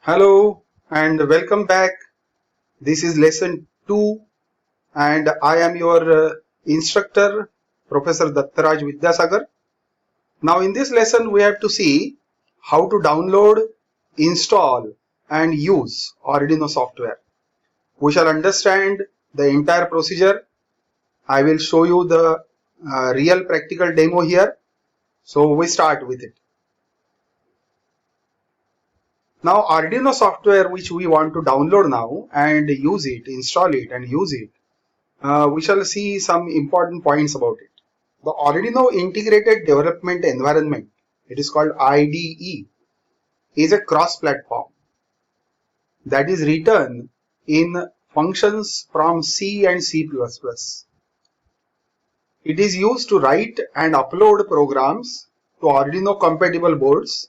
Hello and welcome back. This is lesson 2 and I am your instructor Professor Dattaraj Vidyasagar. Now in this lesson we have to see how to download, install and use Arduino software. We shall understand the entire procedure. I will show you the real practical demo here. So we start with it. Now Arduino software which we want to download now and use it, install it and use it, we shall see some important points about it. The Arduino Integrated Development Environment, it is called IDE, is a cross-platform that is written in functions from C and C++. It is used to write and upload programs to Arduino compatible boards,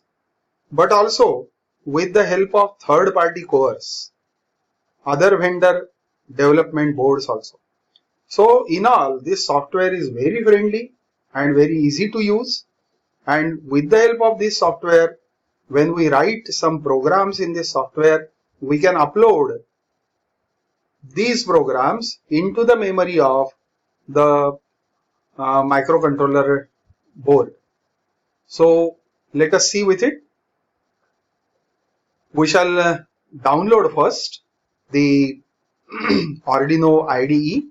but also with the help of third-party cores, other vendor development boards also. So in all, this software is very friendly and very easy to use, and with the help of this software, when we write some programs in this software, we can upload these programs into the memory of the microcontroller board. So let us see with it. We shall download first the Arduino IDE,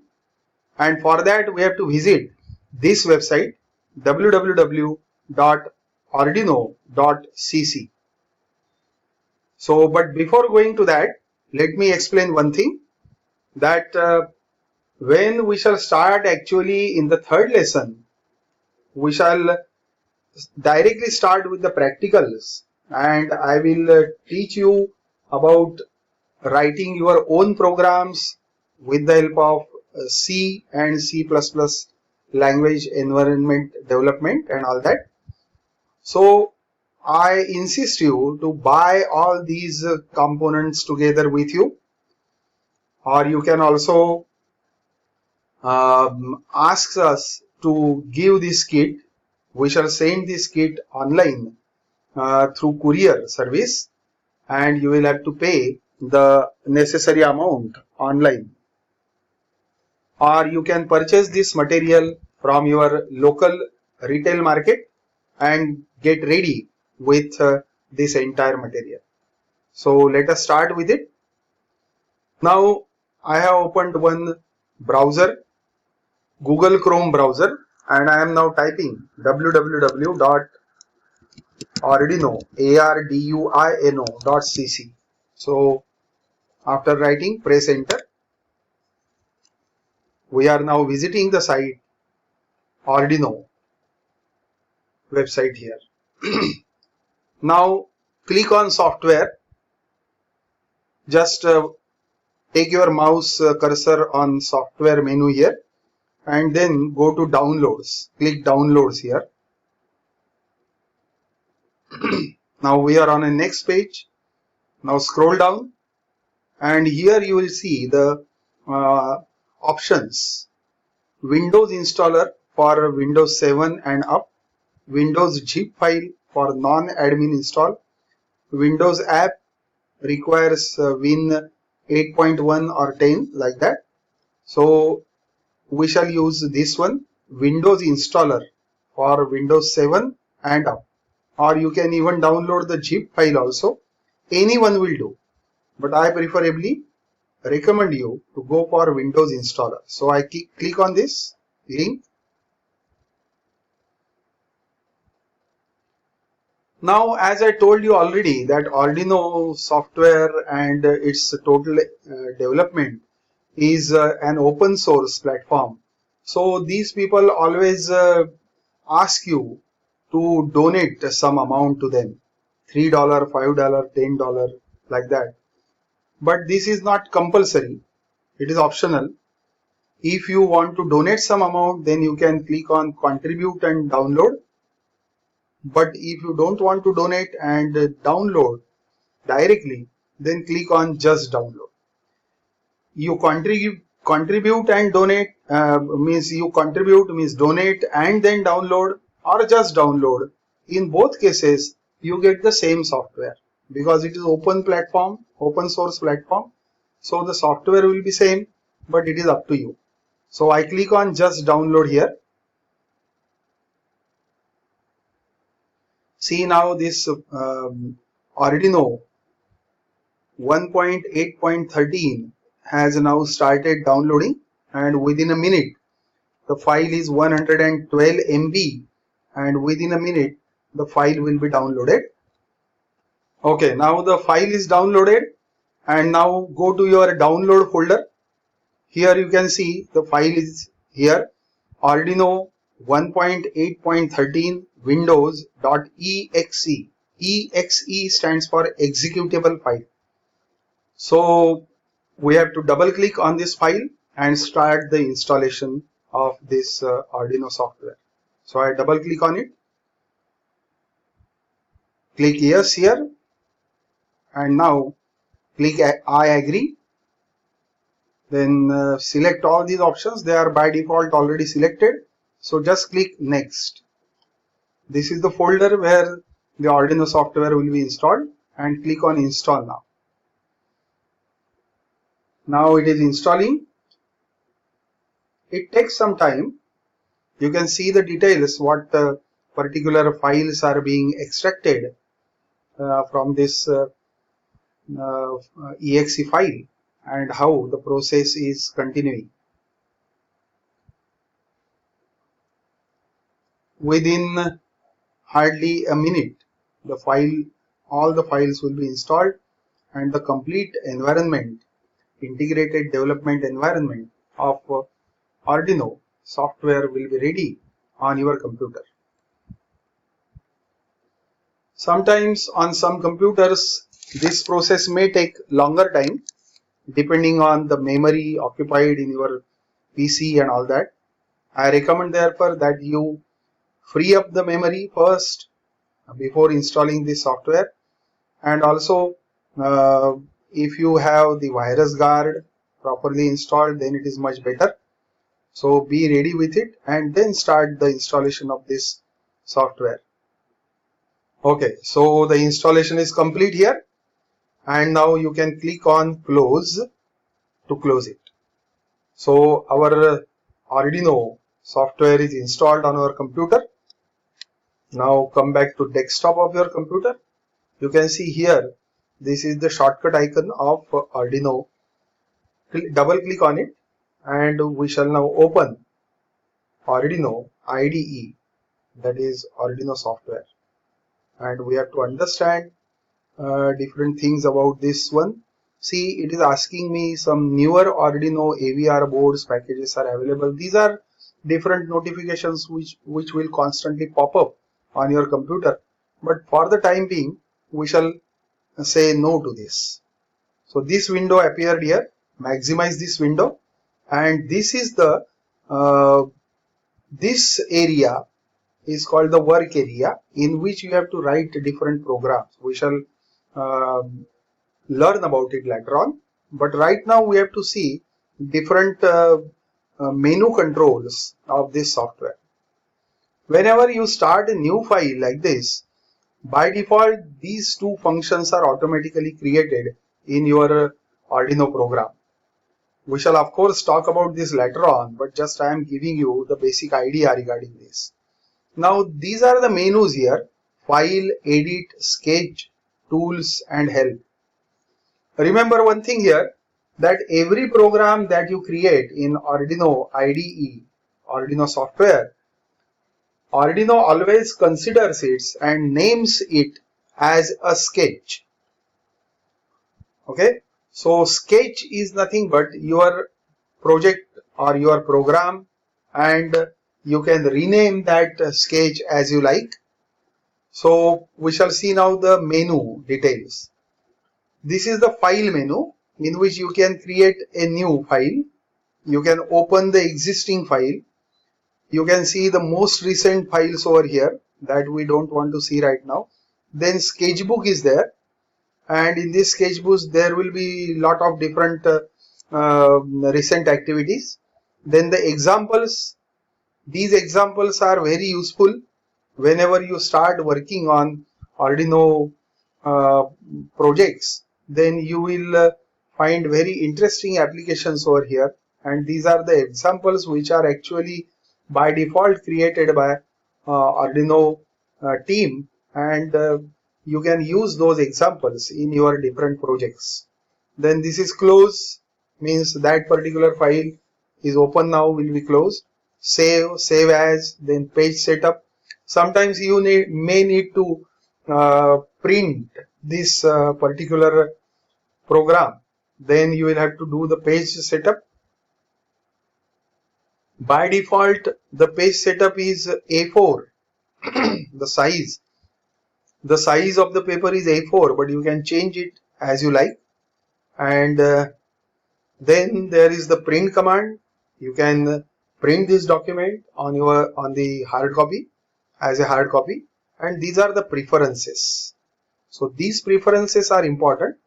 and for that we have to visit this website www.arduino.cc. So but before going to that, let me explain one thing, that when we shall start actually in the third lesson, we shall directly start with the practicals, and I will teach you about writing your own programs with the help of C and C++ language environment development and all that. So I insist you to buy all these components together with you, or you can also ask us to give this kit. We shall send this kit online through courier service, and you will have to pay the necessary amount online, or you can purchase this material from your local retail market and get ready with this entire material. So let us start with it. Now I have opened one browser, Google Chrome browser, and I am now typing www.arduino.cc. So after writing, press enter. We are now visiting the site Arduino website here. Now click on software. Just take your mouse cursor on software menu here and then go to downloads. Click downloads here. Now we are on a next page. Now scroll down and here you will see the options. Windows installer for Windows 7 and up, Windows zip file for non-admin install, Windows app requires Win 8.1 or 10 like that. So we shall use this one, Windows installer for Windows 7 and up, or you can even download the zip file also. Anyone will do, but I preferably recommend you to go for Windows installer. So I click on this link. Now as I told you already that Arduino software and its total development is an open source platform. So these people always ask you to donate some amount to them, $3, $5, $10 like that. But this is not compulsory, it is optional. If you want to donate some amount, then you can click on contribute and download. But if you don't want to donate and download directly, then click on just download. You contribute and donate means donate and then download, or just download. In both cases, you get the same software. because it is open platform, open source platform. So the software will be same, but it is up to you. So I click on just download here. See now this Arduino 1.8.13 has now started downloading, and within a minute the file is 112 MB, and within a minute the file will be downloaded. Okay, now the file is downloaded, and now go to your download folder. Here you can see the file is here, Arduino 1.8.13 windows.exe. exe stands for executable file. So we have to double click on this file and start the installation of this Arduino software. So I double click on it, click yes here, and now click I agree. Then select all these options. They are by default already selected. So just click next. This is the folder where the Arduino software will be installed, and click on install now. Now it is installing. It takes some time. You can see the details, what particular files are being extracted from this exe file, and how the process is continuing. Within hardly a minute, all the files will be installed, and the complete environment, integrated development environment of Arduino software will be ready on your computer. Sometimes on some computers this process may take longer time depending on the memory occupied in your PC and all that. I recommend therefore that you free up the memory first before installing this software, and also if you have the virus guard properly installed, then it is much better. So be ready with it and then start the installation of this software. Okay, so the installation is complete here, and now you can click on close to close it. So our Arduino software is installed on our computer. Now come back to desktop of your computer. You can see here, this is the shortcut icon of Arduino. Double click on it, and we shall now open Arduino IDE, that is Arduino software. And we have to understand different things about this one. See, it is asking me some newer Arduino AVR boards packages are available. These are different notifications which will constantly pop up on your computer. But for the time being, we shall say no to this. So this window appeared here. Maximize this window, and this is the this area is called the work area, in which you have to write different programs. We shall learn about it later on, but right now we have to see different menu controls of this software. Whenever you start a new file like this, by default these two functions are automatically created in your Arduino program. We shall of course talk about this later on, but just I am giving you the basic idea regarding this. Now these are the menus here: file, edit, sketch, tools, and help. Remember one thing here, that every program that you create in Arduino IDE, Arduino software, Arduino always considers it and names it as a sketch. Okay, so sketch is nothing but your project or your program, and you can rename that sketch as you like. So we shall see now the menu details. This is the file menu, in which you can create a new file. You can open the existing file. You can see the most recent files over here that we don't want to see right now. Then sketchbook is there, and in this sketchbook there will be lot of different recent activities. Then the examples. These examples are very useful whenever you start working on Arduino projects, then you will find very interesting applications over here, and these are the examples which are actually by default created by Arduino team, and you can use those examples in your different projects. Then this is close, means that particular file is open now, will be closed. Save as, then page setup. Sometimes you may need to print this particular program, then you will have to do the page setup. By default the page setup is A4. the size of the paper is A4, but you can change it as you like. And then there is the print command. You can print this document on the hard copy as a hard copy, and these are the preferences. So these preferences are important.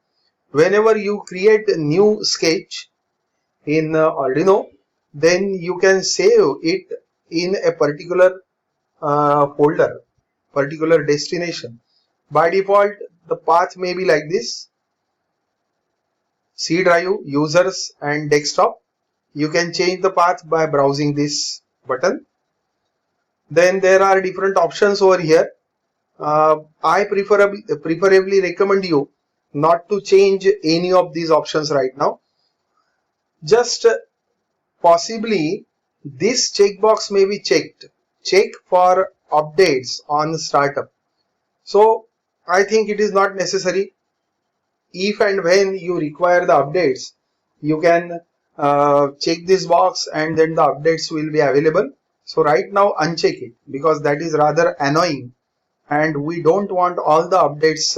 Whenever you create a new sketch in Arduino, then you can save it in a particular folder, particular destination. By default the path may be like this: C drive, users and desktop. You can change the path by browsing this button. Then there are different options over here. I preferably recommend you not to change any of these options right now. Just possibly this checkbox may be checked. Check for updates on startup. So I think it is not necessary. If and when you require the updates, you can check this box and then the updates will be available. So right now uncheck it, because that is rather annoying and we don't want all the updates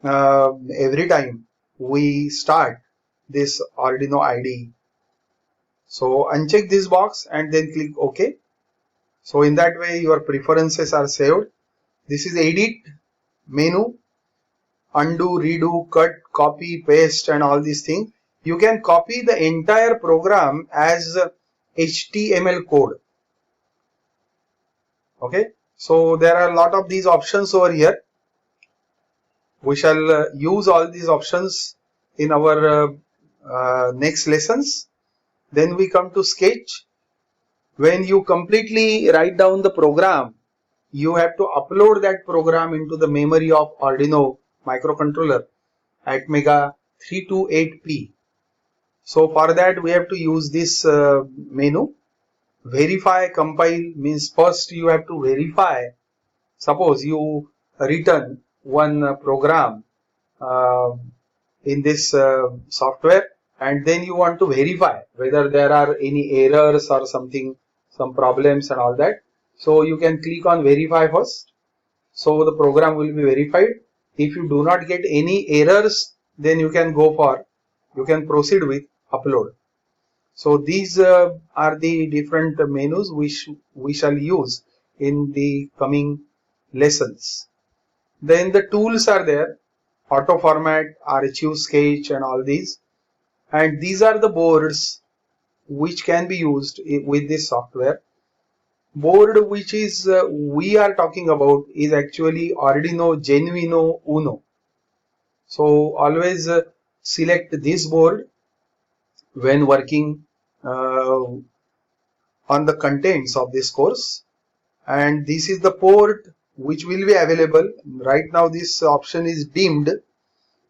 every time we start this Arduino IDE. So uncheck this box and then click OK. So in that way your preferences are saved. This is edit menu, undo, redo, cut, copy, paste and all these things. You can copy the entire program as HTML code. Okay, so there are a lot of these options over here. We shall use all these options in our next lessons. Then we come to sketch. When you completely write down the program, you have to upload that program into the memory of Arduino microcontroller at Mega 328P. So for that we have to use this menu. Verify compile means first you have to verify. Suppose you written one program in this software, and then you want to verify whether there are any errors or something, some problems and all that. So you can click on verify first. So the program will be verified. If you do not get any errors, then you can proceed with upload. So these are the different menus which we shall use in the coming lessons. Then the tools are there: auto format, RHU, sketch and all these. And these are the boards which can be used with this software. Board which is we are talking about is actually Arduino Genuino Uno. So always select this board when working on the contents of this course, and this is the port which will be available. Right now this option is dimmed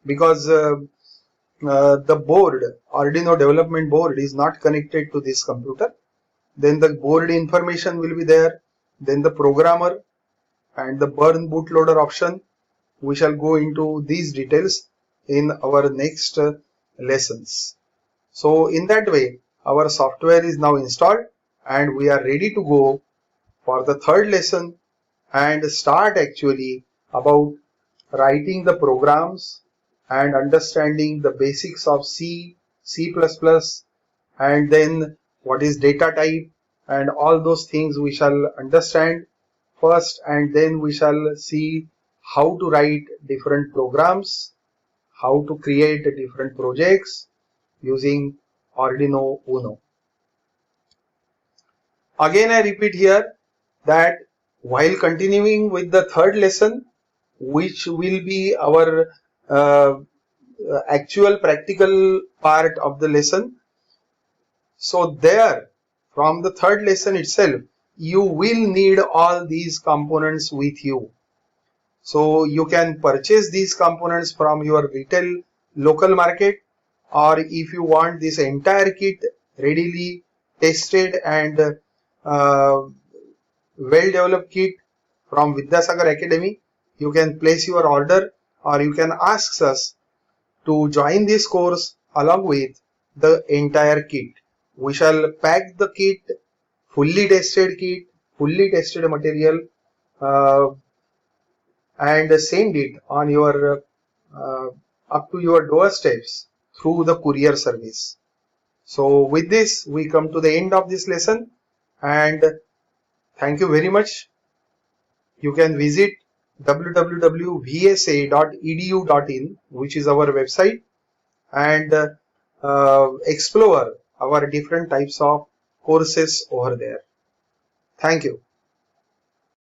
because the board, Arduino development board, is not connected to this computer. Then the board information will be there, then the programmer and the burn bootloader option. We shall go into these details in our next lessons. So in that way our software is now installed and we are ready to go for the third lesson and start actually about writing the programs and understanding the basics of C, C++, and then what is data type and all those things we shall understand first, and then we shall see how to write different programs, how to create different projects using Arduino Uno. Again I repeat here that while continuing with the third lesson, which will be our actual practical part of the lesson. So there, from the third lesson itself, you will need all these components with you. So you can purchase these components from your retail local market, or if you want this entire kit readily tested and well developed kit from Vidyasagar Academy, you can place your order, or you can ask us to join this course along with the entire kit. We shall pack the kit, fully tested material, uh, and send it on your up to your doorsteps through the courier service. So with this, we come to the end of this lesson, and thank you very much. You can visit www.vsa.edu.in, which is our website, and explore our different types of courses over there. Thank you.